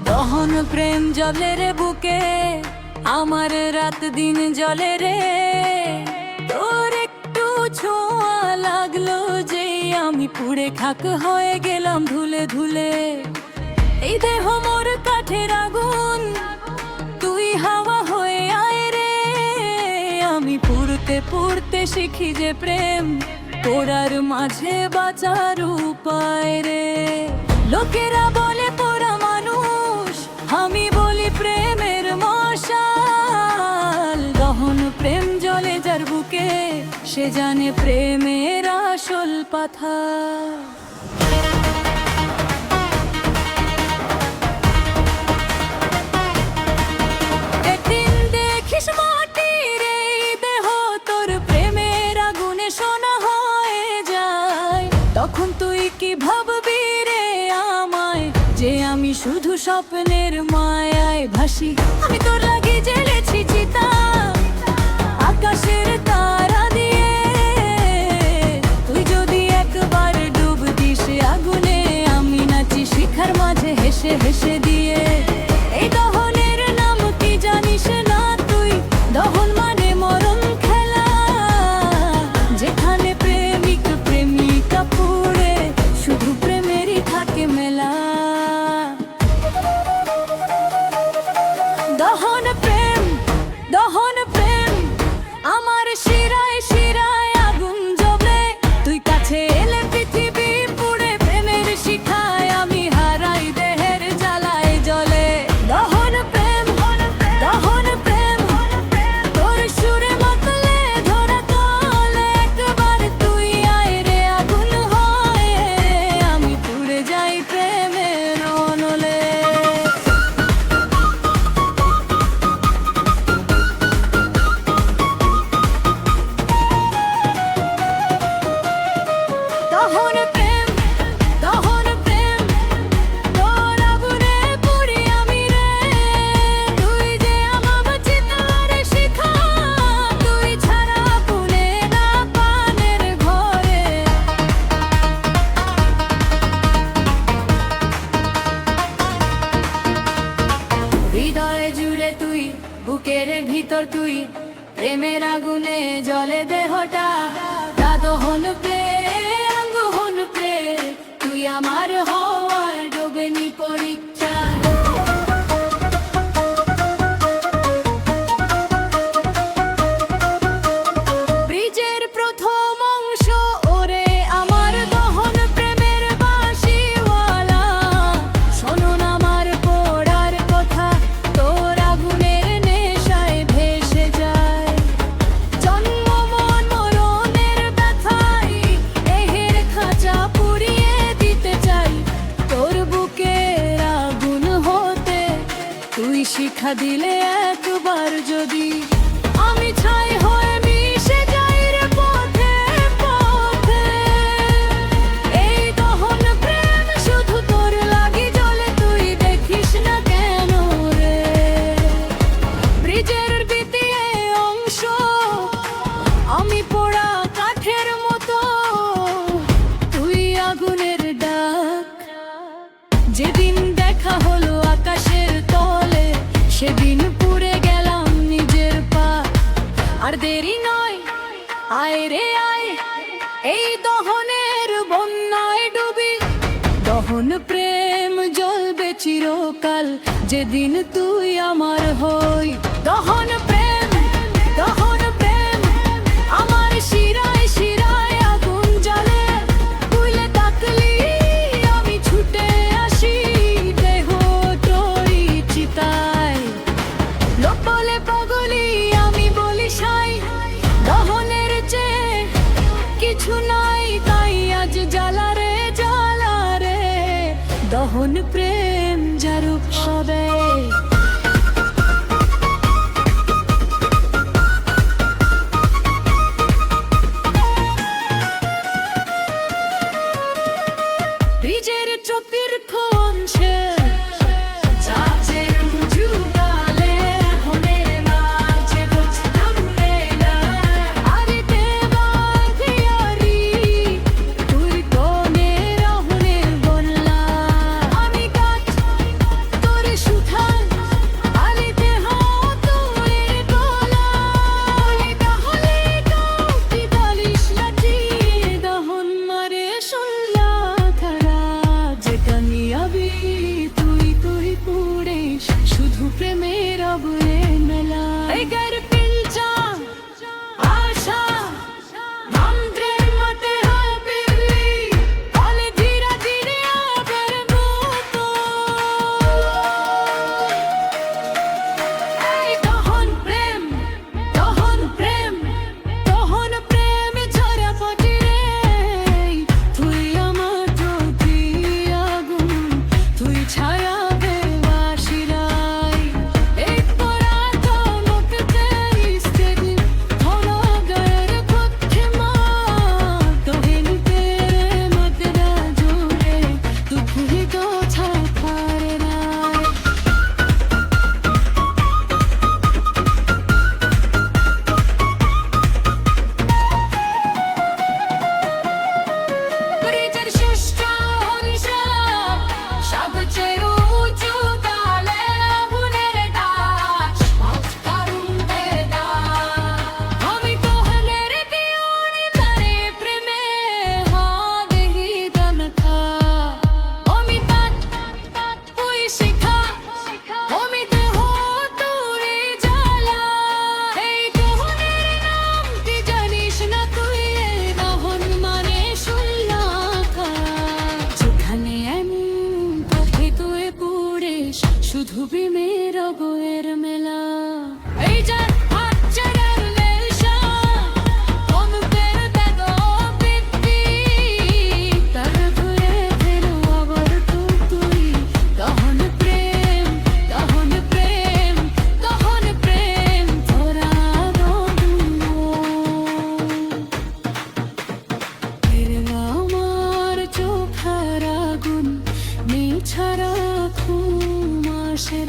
দহন প্রেম জলে রে বুকে, আমার রাত দিন জলে রে। তোর একটু ছোঁয়া লাগলো যে আমি পুড়ে খাক হয়ে গেলাম ধুলে ধুলে। এই দেহ মোর কাঠের আগুন, তুই হাওয়া হয়ে আয় রে। আমি পুড়তে পুড়তে শিখি যে প্রেম, পোড়ার মাঝে বাঁচার উপায় রে। লোকেরা বলে পোড়া মানুষ, আমি বলি প্রেমের মশাল। দহন প্রেম জলে যার বুকে, সে জানে প্রেমের আসল পাথা। একদিন দেখিস মাটির এই দেহ তোর প্রেমের আগুনে সোনা হয়ে যায়। তখন তুই কি ভাববি রে আমায়, যে আমি শুধু স্বপ্নের মায়ায় ভাসি। আমি তোর লাগি জ্বেলেছি চিতা আকাশের তারা দিয়ে। তুই যদি একবার ডুব দিস আগুনে, আমি নাচি শিখার মাঝে হেসে হেসে দিয়ে। এই দহনের নাম কি জানিস না তুই? দহন মানে মরণ খেলা, যেখানে প্রেমিক প্রেমিকা পুড়ে শুধু প্রেমেরই থাকে মেলা। দহন প্রেম, দহন প্রেম, আমার শিরায় শিরায় আগুন জ্বলে। তুই কাছে এলে পৃথিবী পুড়ে প্রেমের শিখায় আমি হারাই দেহের জ্বালায় জ্বলে। দহন প্রেম, দহন প্রেম, তোর সুরে মাতলে ধরা তলে। একবার তুই আয় রে আগুন হয়ে, আমি পুড়ে যাই প্রেমের অনলে। দহন প্রেম, দহন প্রেম, তোর আগুনে পুড়ি আমি রে। তুই যে আমার চিতার শিখা, তুই ছাড়া পুড়ে না পানের ঘরে। হৃদয়ে জুড়ে তুই, বুকের ভিতর তুই, প্রেমের আগুনে জ্বলে দেহটা। দহন প্রেম, দহন প্রেম, তুই আমার হওয়ার ডোবেনি পরীক্ষা। ব্রিজের প্রথম অংশ ওরে আমার দহন প্রেমের বাঁশিওয়ালা। শোনো আমার পোড়ার কথা, তোর আগুনের নেশায় ভেসে যায়। জন্ম মন মরণের ব্যথায় এহের খাঁচা পুড়িয়ে দিতে চাই। তোর বুকের আগুন হতে তুই শিখা দিলে একবার যদি, আমি ছাই হয়ে মিশে যাই রে পথে পথে। এই দহন প্রেম শুধু তোর লাগি জ্বলে, তুই দেখিস না কেন রে? ব্রিজের দ্বিতীয় অংশ, আমি পোড়া কাঠের মতো, তুই আগুনের ডাক। যেদিন দেখা হলো আকাশের তলে, সেদিন পুড়ে গেলাম নিজের পা। আর দেরি নয়, আয় রে আয়, এই দহনের বন্যায় ডুবি। দহন প্রেম জ্বলবে চিরকাল, যেদিন তুই আমার হই। দহন প্রেম, দহন প্রেম, আমার শিরায় শিরায় আগুন জ্বলে। তুইলে তাকলি আমি ছুটে আসি, দেহ তোরই চিতায়। লোক বলে পাগলি, আমি বলি সাই। দহনের চেয়ে কিছু নাই, তাই আজ জ্বালা রে জ্বালা রে। দহন প্রেম যার উৎসবে। ব্রিজের চতুর্থ অংশে রবে মেলা এই গার পিলচা আশা মন্ত্রের মতে হবে বলে ধীরে ধীরে আবার মতো এই তখন প্রেম তখন প্রেম তখন প্রেম ঝরা পড়ে তুই আমার জ্যোতি আগুন তুই ছায়া বেবাসিরাই এক পরা চমকতে ইস্তেদি থোড়া গর খুঁজে মা তোহেন তেরে মতরা জোরে তু ভুলি তো ছাপারে রায় পরিচর শিষ্ট অভিশাপ সবচেয়ে উঁচু তালে আগুনের ডাক কারুণের ডাক আমি তোহনের পিওনি তারে প্রেমে হাদেহি দনখা আমি পাত তুই শিখা আমি তো হো তোরে জ্বালা এই তোহনের নাম কি জানিস না তুই দহন মানে শুনলাখা যেখানে আমি পথে তুই পুড়ে শুধু প্রেমের বইয়ের মেলা এই যা হাজার নেশা অনুপের দেদ বৃত্তি তার ঘুরে ফেরো আবার তুই তখন প্রেম তখন প্রেম তখন প্রেম তোরা আমার চোখার আগুন নেই ছাড়া ঘুম আসে